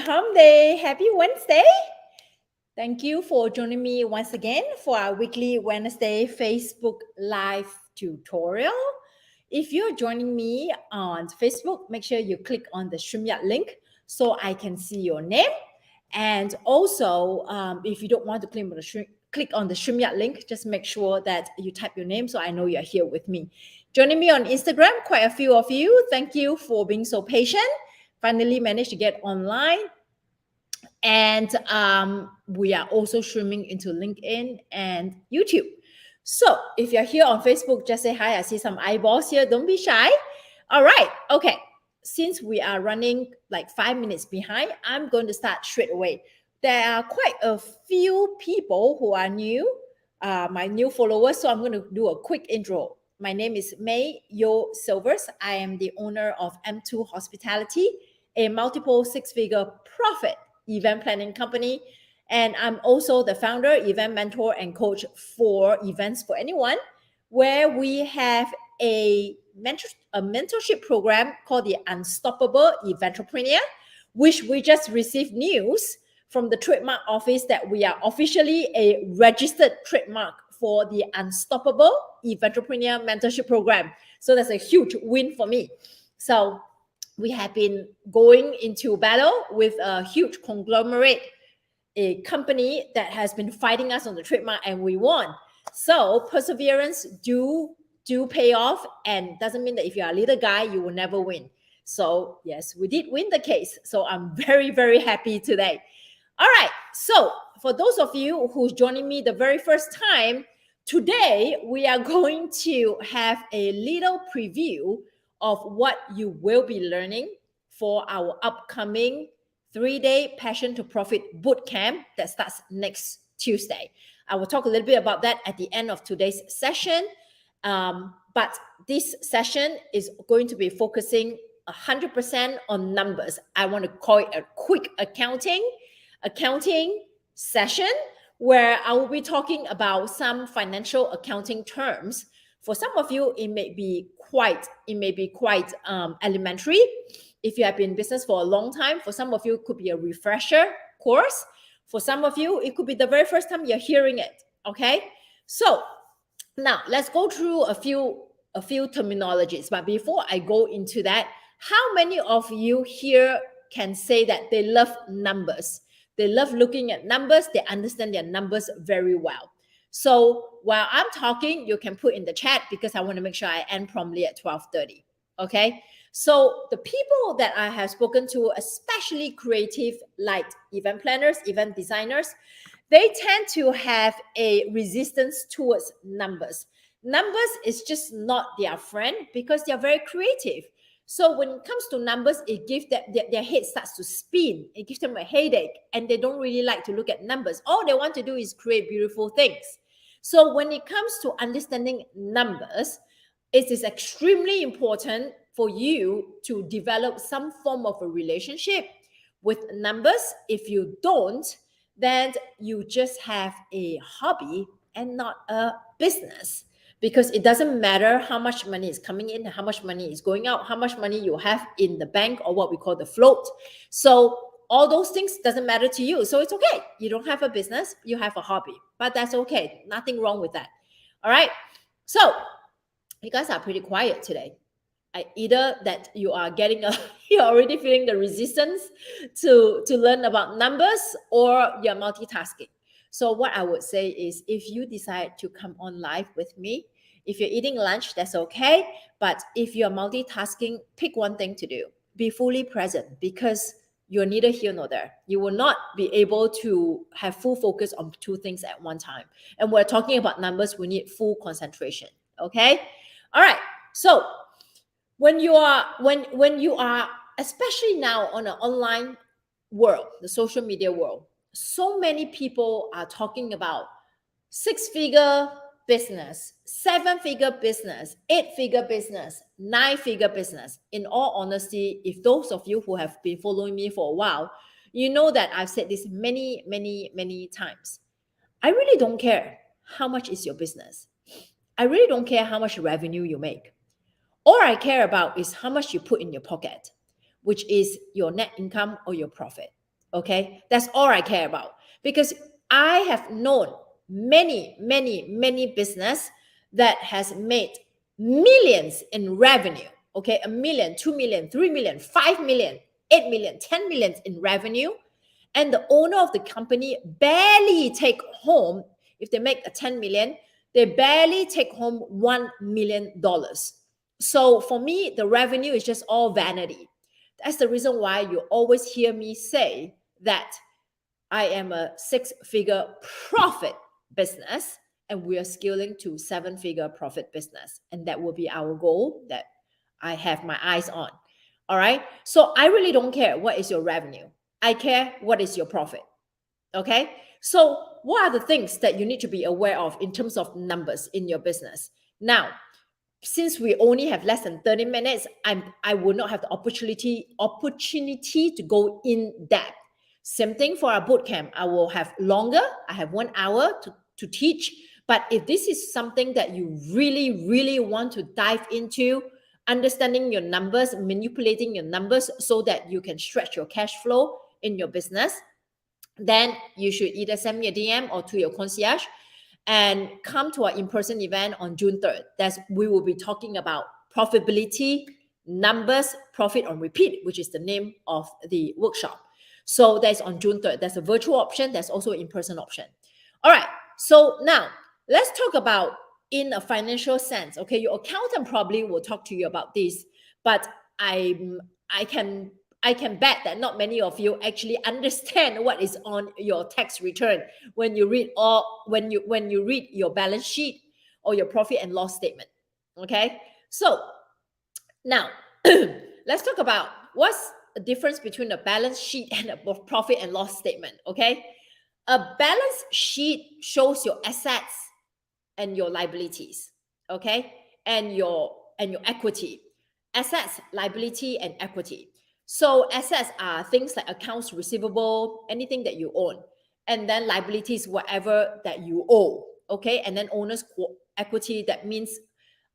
Hump Day. Happy Wednesday. Thank you for joining me once again for our weekly Wednesday Facebook Live tutorial. If you're joining me on Facebook, make sure you click on the StreamYard link so I can see your name. And also, if you don't want to click on the StreamYard link, just make sure that you type your name so I know you're here with me. Joining me on Instagram, quite a few of you. Thank you for being so patient. Finally managed to get online. And we are also streaming into LinkedIn and YouTube. So if you're here on Facebook, just say hi. I see some eyeballs here. Don't be shy. All right. Okay. Since we are running like 5 minutes behind, I'm going to start straight away. There are quite a few people who are new, my new followers. So I'm going to do a quick intro. My name is May Yo Silvers. I am the owner of M2 Hospitality, a multiple six-figure profit event planning company. And I'm also the founder, event mentor, and coach for Events for Anyone, where we have a mentorship program called the Unstoppable Eventrepreneur, which we just received news from the trademark office that we are officially a registered trademark for the Unstoppable Eventrepreneur mentorship program. So that's a huge win for me. So we have been going into battle with a huge conglomerate, a company that has been fighting us on the trademark, and we won. So perseverance do pay off, and doesn't mean that if you're a little guy, you will never win. So yes, we did win the case. So I'm very, very happy today. All right. So for those of you who's joining me the very first time, today we are going to have a little preview of what you will be learning for our upcoming 3-day Passion to Profit Bootcamp that starts next Tuesday. I will talk a little bit about that at the end of today's session. But this session is going to be focusing 100% on numbers. I want to call it a quick accounting session where I will be talking about some financial accounting terms. For some of you, it may be quite elementary. If you have been in business for a long time, for some of you, it could be a refresher course. For some of you, it could be the very first time you're hearing it. Okay, so now let's go through a few terminologies. But before I go into that, how many of you here can say that they love numbers? They love looking at numbers. They understand their numbers very well. So while I'm talking, you can put in the chat because I want to make sure I end promptly at 12:30. Okay. So the people that I have spoken to, especially creative like event planners, event designers, they tend to have a resistance towards numbers. Numbers is just not their friend because they're very creative. So when it comes to numbers, it gives them their head starts to spin. It gives them a headache, and they don't really like to look at numbers. All they want to do is create beautiful things. So when it comes to understanding numbers, it is extremely important for you to develop some form of a relationship with numbers. If you don't, then you just have a hobby and not a business. Because it doesn't matter how much money is coming in, how much money is going out, how much money you have in the bank, or what we call the float. So all those things doesn't matter to you. So it's okay. You don't have a business, you have a hobby, but that's okay. Nothing wrong with that. All right. So you guys are pretty quiet today. Either that you are you're already feeling the resistance to learn about numbers, or you're multitasking. So what I would say is, if you decide to come on live with me, if you're eating lunch, that's okay. But if you're multitasking, pick one thing to do. Be fully present, because you're neither here nor there. You will not be able to have full focus on two things at one time. And we're talking about numbers, we need full concentration. Okay? All right. So when you are, especially now on an online world, the social media world, so many people are talking about 6-figure business, 7-figure business, 8-figure business, 9-figure business. In all honesty, if those of you who have been following me for a while, you know that I've said this many times. I really don't care how much is your business. I really don't care how much revenue you make. All I care about is how much you put in your pocket, which is your net income or your profit. Okay, that's all I care about, because I have known many business that has made millions in revenue. Okay, 1 million, 2 million, 3 million, 5 million, 8 million, 10 million in revenue, and the owner of the company barely take home, if they make a 10 million, they barely take home $1 million. So for me, the revenue is just all vanity. That's the reason why you always hear me say that I am a 6-figure profit business, and we are scaling to 7-figure profit business. And that will be our goal that I have my eyes on. All right. So I really don't care what is your revenue. I care what is your profit. Okay. So what are the things that you need to be aware of in terms of numbers in your business? Now, since we only have less than 30 minutes, I will not have the opportunity to go in depth. Same thing for our boot camp. I will have longer. I have 1 hour to teach. But if this is something that you really want to dive into, understanding your numbers, manipulating your numbers so that you can stretch your cash flow in your business, then you should either send me a DM or to your concierge and come to our in-person event on June 3rd. We will be talking about profitability, numbers, profit on repeat, which is the name of the workshop. So that's on June 3rd. There's a virtual option. There's also an in-person option. All right. So now let's talk about in a financial sense. Okay, your accountant probably will talk to you about this, but I can bet that not many of you actually understand what is on your tax return when you read when you read your balance sheet or your profit and loss statement. Okay, so now let's talk about what's the difference between a balance sheet and a profit and loss statement. Okay, a balance sheet shows your assets and your liabilities. Okay, and your equity. Assets, liability, and equity. So assets are things like accounts receivable, anything that you own. And then liabilities, whatever that you owe. Okay. And then owner's equity, that means,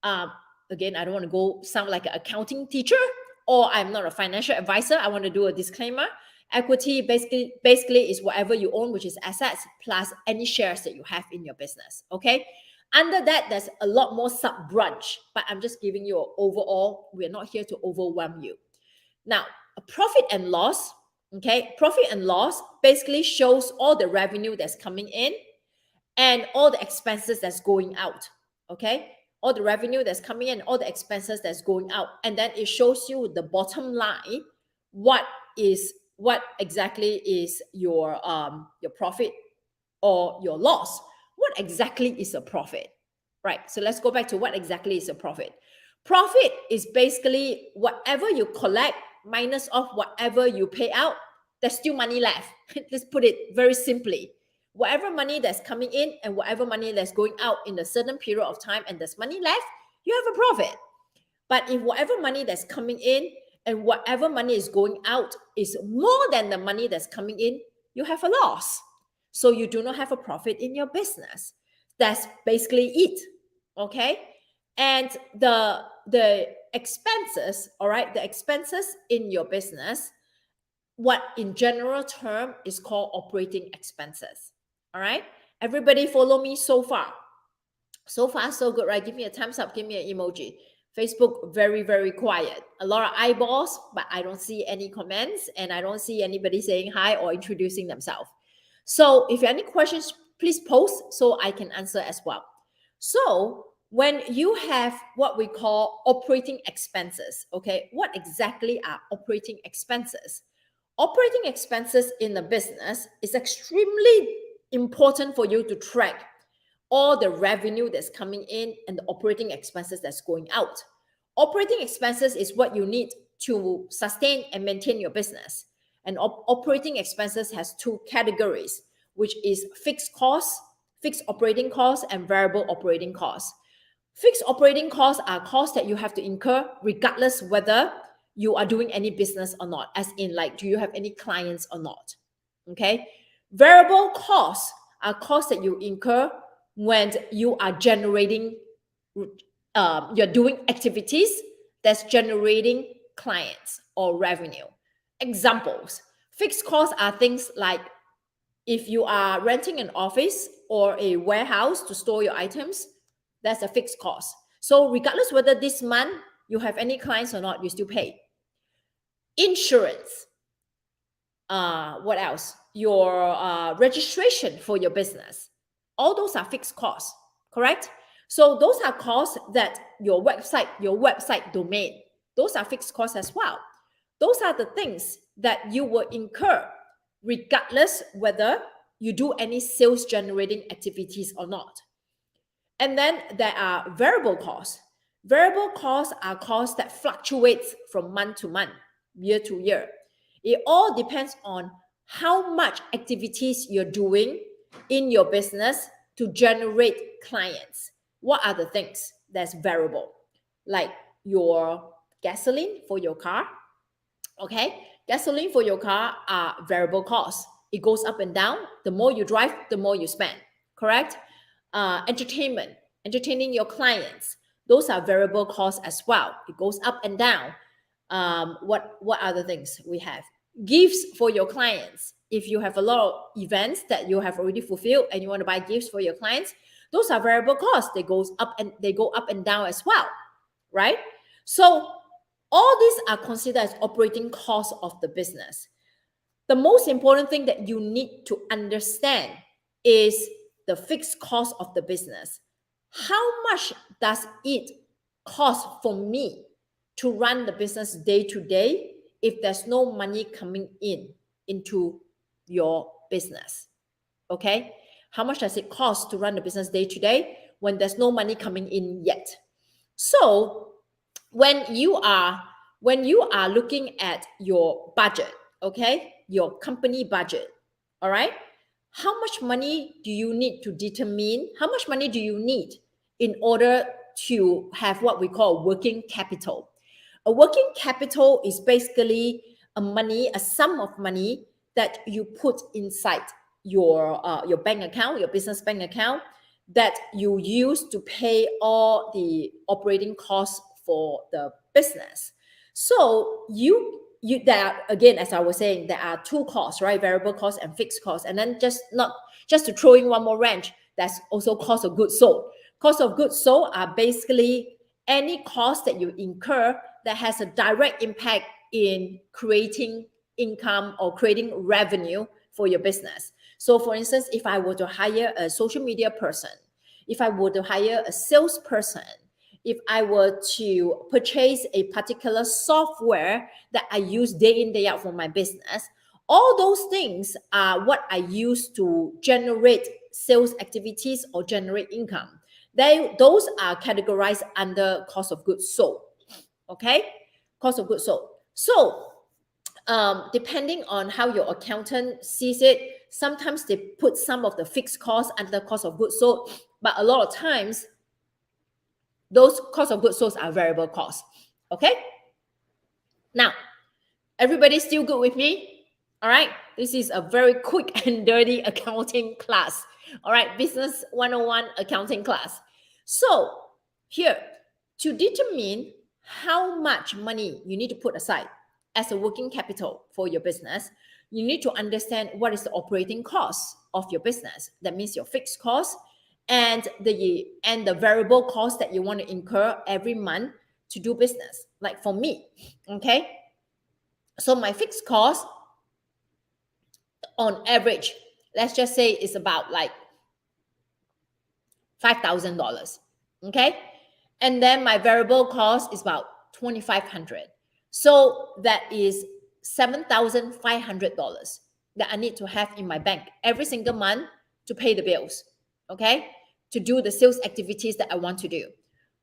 again, I don't want to go sound like an accounting teacher, or I'm not a financial advisor. I want to do a disclaimer. Equity basically is whatever you own, which is assets, plus any shares that you have in your business. Okay. Under that, there's a lot more sub-branch, but I'm just giving you an overall. We're not here to overwhelm you. Now, a profit and loss, okay? Profit and loss basically shows all the revenue that's coming in and all the expenses that's going out, okay? All the revenue that's coming in, all the expenses that's going out. And then it shows you the bottom line, what exactly is your profit or your loss. What exactly is a profit? Right. So let's go back to what exactly is a profit. Profit is basically whatever you collect minus off whatever you pay out, there's still money left. Let's put it very simply. Whatever money that's coming in and whatever money that's going out in a certain period of time and there's money left, you have a profit. But if whatever money that's coming in and whatever money is going out is more than the money that's coming in, you have a loss. So you do not have a profit in your business. That's basically it. Okay. And the expenses, all right, the expenses in your business, what in general term is called operating expenses. All right. Everybody follow me so far? So far, so good, right? Give me a thumbs up. Give me an emoji. Facebook, very quiet. A lot of eyeballs, but I don't see any comments and I don't see anybody saying hi or introducing themselves. So if you have any questions, please post so I can answer as well. So when you have what we call operating expenses, okay, what exactly are operating expenses? Operating expenses in a business is extremely important for you to track all the revenue that's coming in and the operating expenses that's going out. Operating expenses is what you need to sustain and maintain your business. And operating expenses has two categories, which is fixed costs, fixed operating costs, and variable operating costs. Fixed operating costs are costs that you have to incur regardless whether you are doing any business or not, as in like, do you have any clients or not? Okay. Variable costs are costs that you incur when you are generating, you're doing activities that's generating clients or revenue. Examples, Fixed costs are things like if you are renting an office or a warehouse to store your items, that's a fixed cost. So regardless whether this month you have any clients or not, you still pay. Insurance. What else? Your registration for your business. All those are fixed costs, correct? So those are costs that your website domain, those are fixed costs as well. Those are the things that you will incur regardless whether you do any sales generating activities or not. And then there are variable costs. Variable costs are costs that fluctuate from month to month, year to year. It all depends on how much activities you're doing in your business to generate clients. What are the things that's variable? Like your gasoline for your car. Okay, gasoline for your car are variable costs. It goes up and down. The more you drive, the more you spend. Correct? Entertaining your clients. Those are variable costs as well. It goes up and down. What other things we have? Gifts for your clients. If you have a lot of events that you have already fulfilled and you want to buy gifts for your clients, those are variable costs. They go up and down as well, right? So all these are considered as operating costs of the business. The most important thing that you need to understand is the fixed cost of the business. How much does it cost for me to run the business day to day if there's no money coming into your business? Okay? How much does it cost to run the business day to day when there's no money coming in yet? So when you are looking at your budget, okay, your company budget, all right, how much money do you need to determine? How much money do you need in order to have what we call working capital? A working capital is basically a sum of money that you put inside your bank account, your business bank account, that you use to pay all the operating costs for the business. So there are, again, as I was saying, there are two costs, right? Variable costs and fixed costs. And then just to throw in one more wrench, that's also cost of goods sold. Cost of goods sold are basically any cost that you incur that has a direct impact in creating income or creating revenue for your business. So for instance, if I were to hire a social media person, if I were to hire a salesperson, if I were to purchase a particular software that I use day in, day out for my business, all those things are what I use to generate sales activities or generate income. Those are categorized under cost of goods sold. Okay? Cost of goods sold. So, depending on how your accountant sees it, sometimes they put some of the fixed costs under cost of goods sold, but a lot of times, those cost of goods sold are variable costs. Okay? Now, everybody still good with me? All right? This is a very quick and dirty accounting class. All right? Business 101 accounting class. So, here, to determine how much money you need to put aside as a working capital for your business, you need to understand what is the operating cost of your business. That means your fixed cost and the variable cost that you want to incur every month to do business. Like for me, okay? So my fixed cost on average, let's just say is about like $5,000, okay? And then my variable cost is about $2,500. So that is $7,500 that I need to have in my bank every single month to pay the bills, okay? To do the sales activities that I want to do.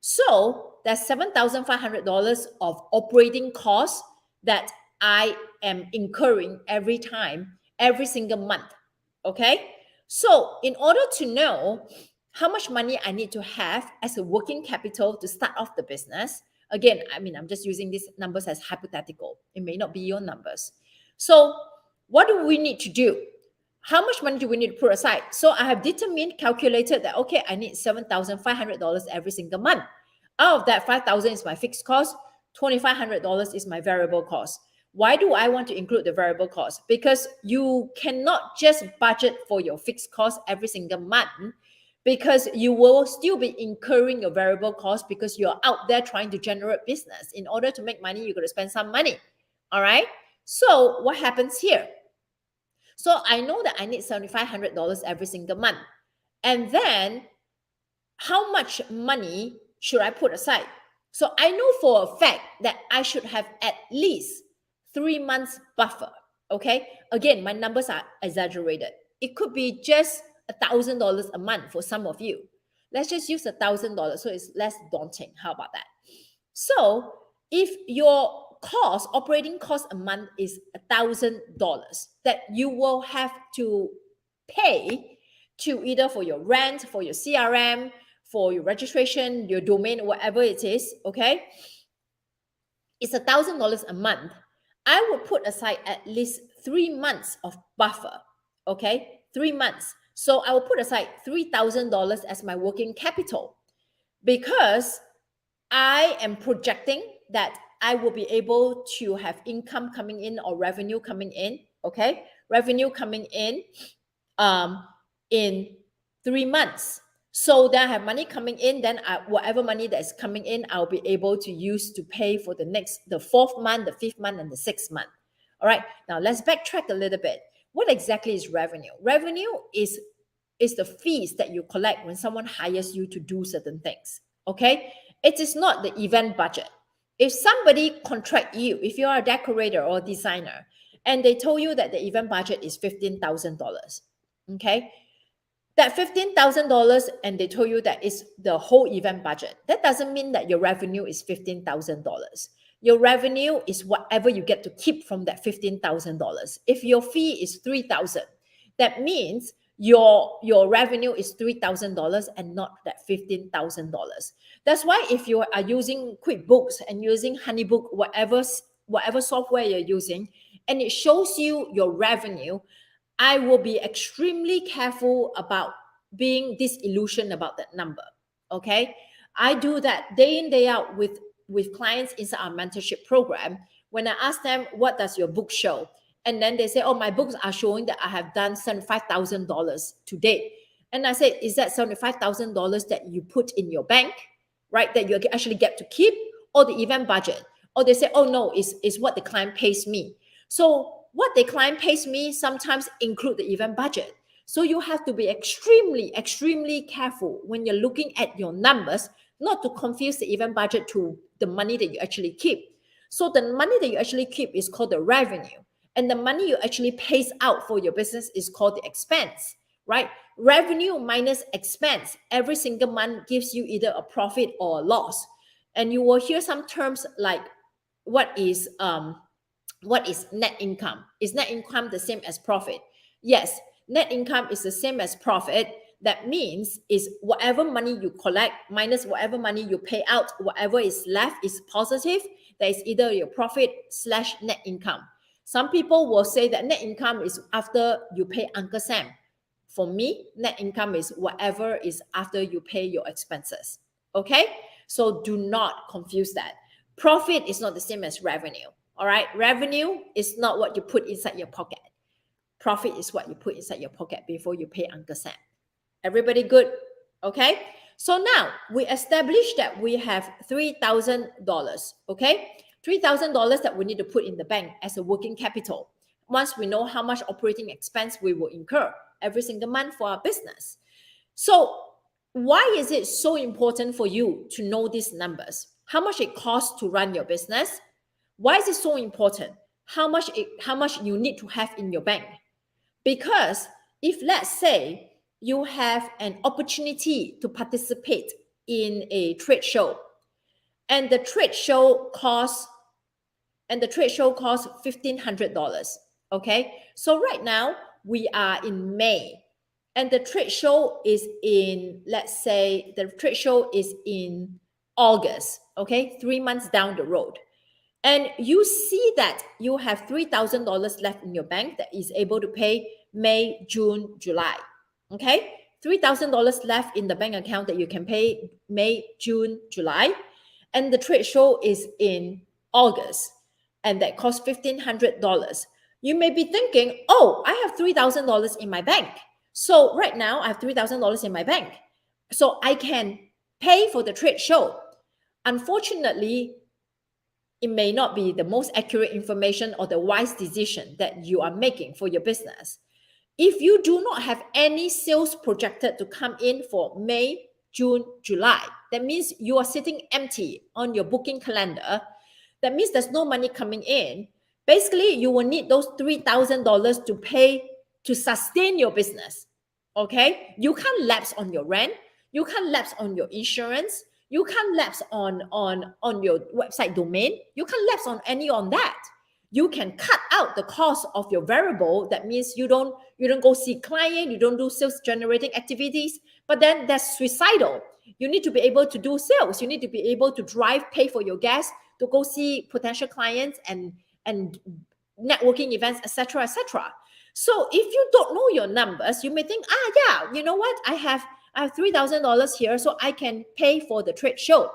So that's $7,500 of operating costs that I am incurring every single month, okay? So in order to know how much money I need to have as a working capital to start off the business, again, I'm just using these numbers as hypothetical. It may not be your numbers. So what do we need to do? How much money do we need to put aside? So I have calculated that, okay, I need $7,500 every single month. Out of that, $5,000 is my fixed cost, $2,500 is my variable cost. Why do I want to include the variable cost? Because you cannot just budget for your fixed cost every single month, because you will still be incurring your variable cost because you're out there trying to generate business. In order to make money, you're going to spend some money. All right. So what happens here? So I know that I need $7,500 every single month. And then how much money should I put aside? So I know for a fact that I should have at least 3 months buffer. Okay. Again, my numbers are exaggerated. It could be just $1,000 a month for some of you. Let's just use $1,000 so it's less daunting. How about that? So if your operating cost a month is $1,000 that you will have to pay to either for your rent, for your CRM, for your registration, your domain, whatever it is, okay? It's $1,000 a month. I will put aside at least 3 months of buffer, okay? 3 months. So I will put aside $3,000 as my working capital, because I am projecting that I will be able to have income coming in or revenue coming in, okay? Revenue coming in 3 months. So then I have money coming in, then whatever money that is coming in, I'll be able to use to pay for the 4th month, the 5th month, and the 6th month. All right, now let's backtrack a little bit. What exactly is revenue? Revenue is the fees that you collect when someone hires you to do certain things, okay? It is not the event budget. If somebody contract you, if you are a decorator or a designer, and they told you that the event budget is $15,000, okay? That $15,000 and they told you that is the whole event budget. That doesn't mean that your revenue is $15,000. Your revenue is whatever you get to keep from that $15,000. If your fee is $3,000, that means your revenue is $3,000 and not that $15,000. That's why if you are using QuickBooks and using HoneyBook, whatever software you're using, and it shows you your revenue, I will be extremely careful about being disillusioned about that number. Okay, I do that day in, day out with clients inside our mentorship program. When I ask them, what does your book show? And then they say, oh, my books are showing that I have done $75,000 to date. And I said, is that $75,000 that you put in your bank, right? That you actually get to keep, or the event budget? Or they say, oh no, it's what the client pays me. So what the client pays me sometimes include the event budget. So you have to be extremely, extremely careful when you're looking at your numbers, not to confuse the event budget to the money that you actually keep. So the money that you actually keep is called the revenue. And the money you actually pays out for your business is called the expense, right? Revenue minus expense every single month gives you either a profit or a loss. And you will hear some terms like, what is net income? Is net income the same as profit? Yes, net income is the same as profit. That means is whatever money you collect minus whatever money you pay out, whatever is left is positive. That is either your profit / net income. Some people will say that net income is after you pay Uncle Sam. For me, net income is whatever is after you pay your expenses. Okay? So do not confuse that. Profit is not the same as revenue. All right? Revenue is not what you put inside your pocket. Profit is what you put inside your pocket before you pay Uncle Sam. Everybody good? Okay? So now we established that we have $3,000. Okay? $3,000 that we need to put in the bank as a working capital. Once we know how much operating expense we will incur every single month for our business. So why is it so important for you to know these numbers? How much it costs to run your business? Why is it so important? How much you need to have in your bank? Because if, let's say, you have an opportunity to participate in a trade show, and the trade show costs $1,500. Okay, so right now we are in May, and the trade show is in, let's say, the trade show is in August. Okay, 3 months down the road. And you see that you have $3,000 left in your bank that is able to pay May, June, July. Okay? $3,000 left in the bank account that you can pay May, June, July. And the trade show is in August. and that costs $1,500. You may be thinking, oh, I have $3,000 in my bank. So right now I have $3,000 in my bank. So I can pay for the trade show. Unfortunately, it may not be the most accurate information or the wise decision that you are making for your business. If you do not have any sales projected to come in for May, June, July, that means you are sitting empty on your booking calendar. That means there's no money coming in. Basically, you will need those $3,000 to pay to sustain your business. Okay? You can't lapse on your rent. You can't lapse on your insurance. You can't lapse on your website domain. You can't lapse on any on that. You can cut out the cost of your variable. That means you don't go see client, you don't do sales generating activities, but then that's suicidal. You need to be able to do sales. You need to be able to drive, pay for your gas, to go see potential clients and networking events, etc., etc. So if you don't know your numbers, you may think, yeah, you know what? I have $3,000 here, so I can pay for the trade show.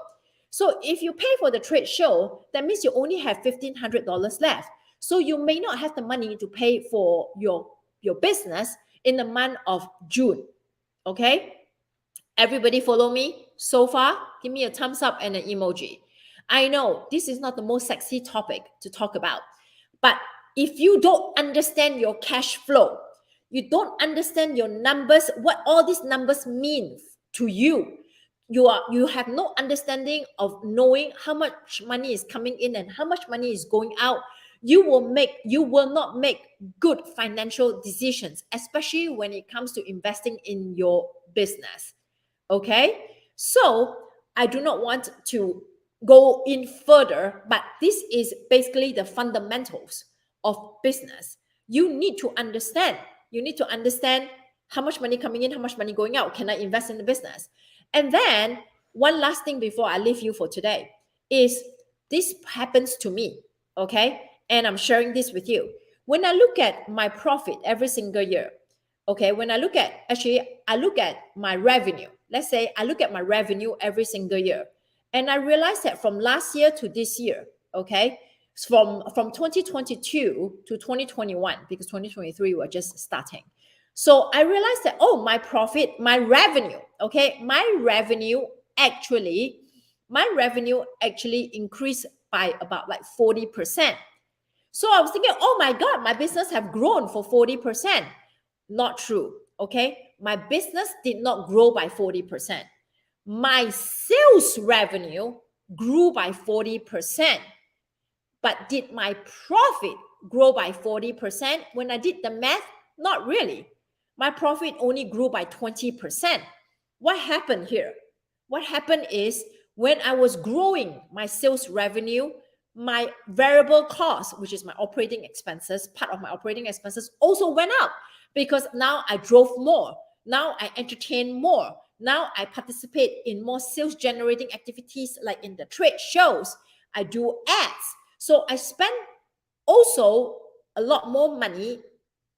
So if you pay for the trade show, that means you only have $1,500 left. So you may not have the money to pay for your business in the month of June. Okay? Everybody follow me so far? Give me a thumbs up and an emoji. I know this is not the most sexy topic to talk about, but if you don't understand your cash flow, you don't understand your numbers, what all these numbers mean to you, you have no understanding of knowing how much money is coming in and how much money is going out, you will not make good financial decisions, especially when it comes to investing in your business. Okay? So I do not want to go in further, but this is basically the fundamentals of business. You need to understand. You need to understand how much money coming in, how much money going out. Can I invest in the business? And then one last thing before I leave you for today is this happens to me, okay? And I'm sharing this with you. When I look at my profit every single year, okay, when I look at my revenue. Let's say I look at my revenue every single year. And I realized that from last year to this year, okay, from 2022 to 2021, because 2023 we're just starting. So I realized that, my revenue, okay, my revenue actually increased by about like 40%. So I was thinking, oh my God, my business have grown for 40%. Not true, okay? My business did not grow by 40%. My sales revenue grew by 40%. But did my profit grow by 40%? When I did the math, not really. My profit only grew by 20%. What happened here? What happened is when I was growing my sales revenue, my variable cost, which is my operating expenses, part of my operating expenses also went up because now I drove more. Now I entertain more. Now I participate in more sales generating activities like in the trade shows. I do ads. So I spend also a lot more money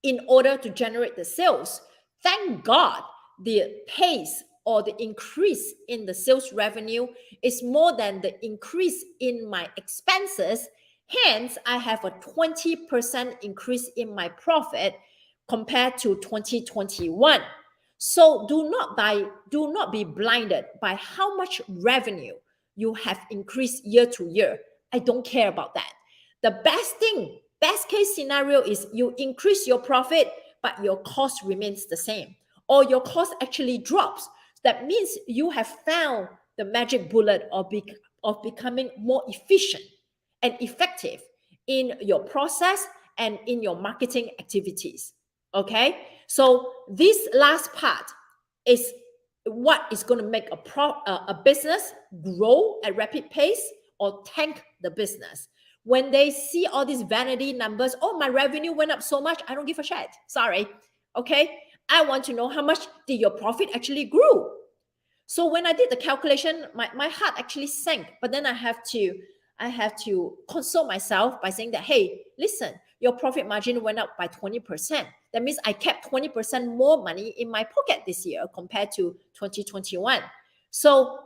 in order to generate the sales. Thank God the pace or the increase in the sales revenue is more than the increase in my expenses. Hence, I have a 20% increase in my profit compared to 2021. So do not be blinded by how much revenue you have increased year to year. I don't care about that. The best case scenario is you increase your profit, but your cost remains the same, or your cost actually drops. That means you have found the magic bullet of becoming more efficient and effective in your process and in your marketing activities. Okay? So this last part is what is going to make a business grow at rapid pace or tank the business. When they see all these vanity numbers, oh, my revenue went up so much, I don't give a shit. Sorry. Okay? I want to know how much did your profit actually grew. So when I did the calculation, my heart actually sank. But then I have to console myself by saying that, hey, listen, your profit margin went up by 20%. That means I kept 20% more money in my pocket this year compared to 2021. So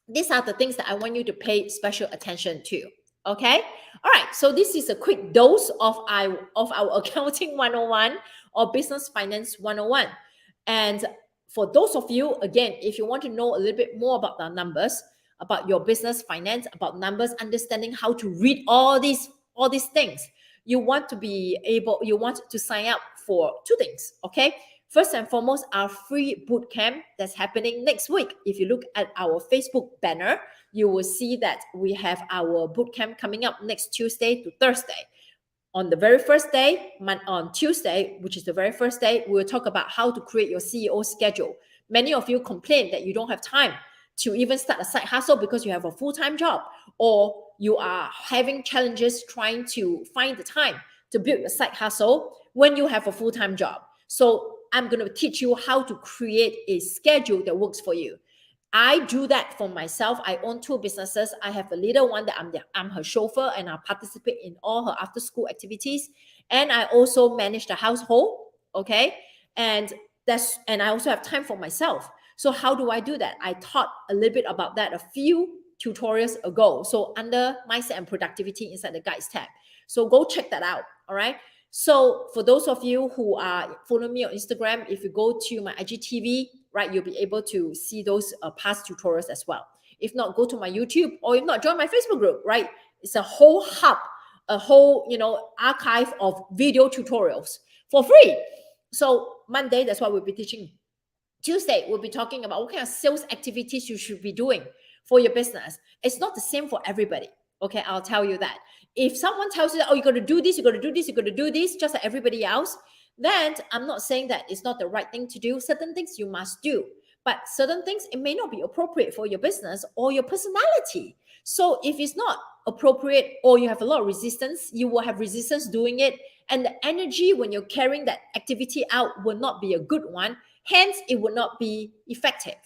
these are the things that I want you to pay special attention to. Okay. All right. So this is a quick dose of our accounting 101 or business finance 101. And for those of you, again, if you want to know a little bit more about the numbers, about your business finance, about numbers, understanding how to read all these things, you want to sign up for two things. Okay. First and foremost, our free boot camp that's happening next week. If you look at our Facebook banner, you will see that we have our boot camp coming up next Tuesday to Thursday. On the very first day, on Tuesday, which is the very first day, we'll talk about how to create your CEO schedule. Many of you complain that you don't have time to even start a side hustle because you have a full-time job, or you are having challenges trying to find the time to build a side hustle when you have a full-time job. So I'm going to teach you how to create a schedule that works for you. I do that for myself. I own two businesses. I have a little one that I'm her chauffeur, and I participate in all her after school activities. And I also manage the household. Okay. And I also have time for myself. So how do I do that? I taught a little bit about that a few tutorials ago. So under mindset and productivity inside the guides tab. So go check that out. All right. So for those of you who are following me on Instagram, if you go to my IGTV, right, you'll be able to see those past tutorials as well. If not, go to my YouTube, or if not, join my Facebook group, right? It's a whole hub, a whole, archive of video tutorials for free. So Monday, that's what we'll be teaching. Tuesday, we'll be talking about what kind of sales activities you should be doing for your business. It's not the same for everybody. Okay, I'll tell you that. If someone tells you that, oh, you got to do this, you got to do this, you got to do this, just like everybody else, then I'm not saying that it's not the right thing to do. Certain things you must do, but certain things, it may not be appropriate for your business or your personality. So if it's not appropriate, or you have a lot of resistance, you will have resistance doing it. And the energy when you're carrying that activity out will not be a good one. Hence, it will not be effective.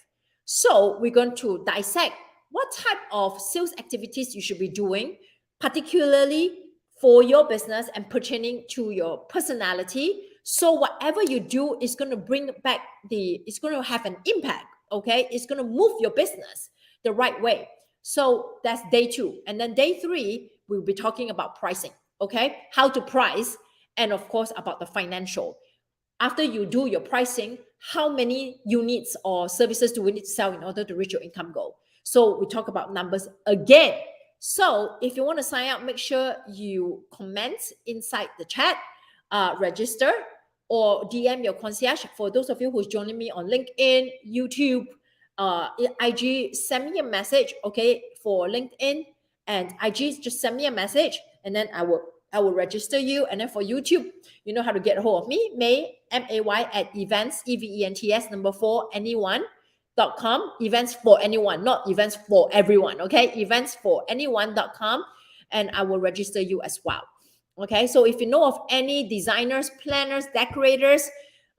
So we're going to dissect what type of sales activities you should be doing, particularly for your business and pertaining to your personality. So whatever you do is going to bring back it's going to have an impact. Okay. It's going to move your business the right way. So that's day 2. And then day 3, we'll be talking about pricing. Okay. How to price. And of course, about the financial. After you do your pricing, how many units or services do we need to sell in order to reach your income goal? So we talk about numbers again. So if you want to sign up, make sure you comment inside the chat, register, or DM your concierge. For those of you who's joining me on LinkedIn, YouTube, IG, send me a message. Okay, for LinkedIn and IG, just send me a message, and then I will register you. And then for YouTube, you know how to get a hold of me, May, MAY, at events, EVENTS, 4, anyone.com. Events for anyone, not events for everyone. Okay, events for anyone.com, and I will register you as well. Okay, so if you know of any designers, planners, decorators,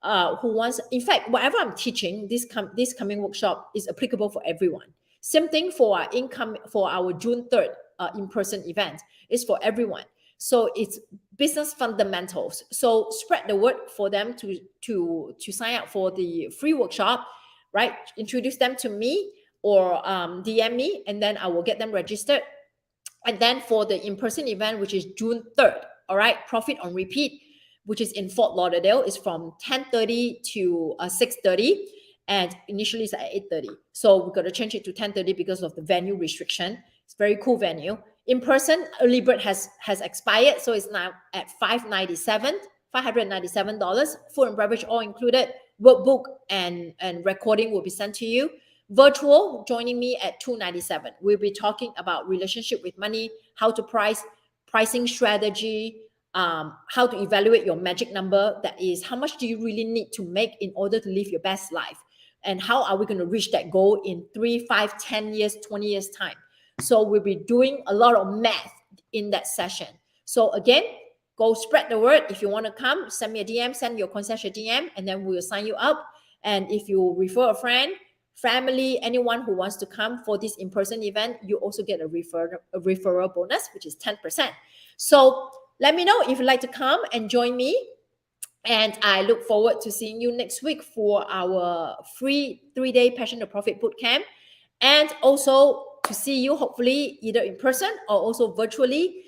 who wants, in fact, whatever I'm teaching, this coming workshop is applicable for everyone. Same thing for our June 3rd in-person event. It's for everyone. So it's business fundamentals. So spread the word for them to sign up for the free workshop, right? Introduce them to me, or DM me, and then I will get them registered. And then for the in-person event, which is June 3rd, all right, Profit on Repeat, which is in Fort Lauderdale, is from 10:30 to 6:30, and initially it's at 8:30. So we're going to change it to 10:30 because of the venue restriction. It's a very cool venue. In person, early bird has expired, so it's now at $597, food and beverage all included. Workbook and recording will be sent to you. Virtual, joining me at $297. We'll be talking about relationship with money, how to pricing strategy, how to evaluate your magic number. That is, how much do you really need to make in order to live your best life? And how are we going to reach that goal in 3, 5, 10 years, 20 years time? So we'll be doing a lot of math in that session. So again, go spread the word. If you want to come, send me a DM, send your concierge a DM, and then we'll sign you up. And if you refer a friend, family, anyone who wants to come for this in-person event, you also get a referral bonus, which is 10%. So let me know if you'd like to come and join me. And I look forward to seeing you next week for our free 3-day Passion to Profit Bootcamp. And also, to see you hopefully either in person or also virtually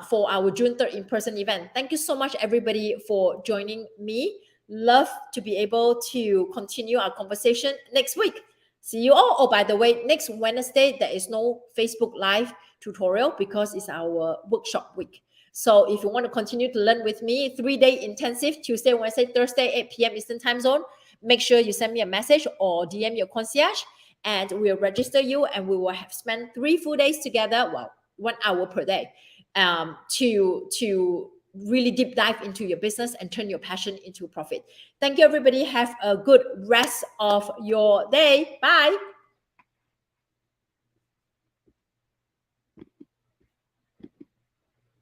for our June 3rd in-person event. Thank you so much, everybody, for joining me. Love to be able to continue our conversation next week. See you all. Oh, by the way, next Wednesday, there is no Facebook Live tutorial because it's our workshop week. So if you want to continue to learn with me, 3-day intensive, Tuesday, Wednesday, Thursday, 8 p.m. Eastern Time Zone, make sure you send me a message or DM your concierge, and we'll register you, and we will have spent 3 full days together, well, 1 hour per day, to really deep dive into your business and turn your passion into profit. Thank you, everybody. Have a good rest of your day. Bye.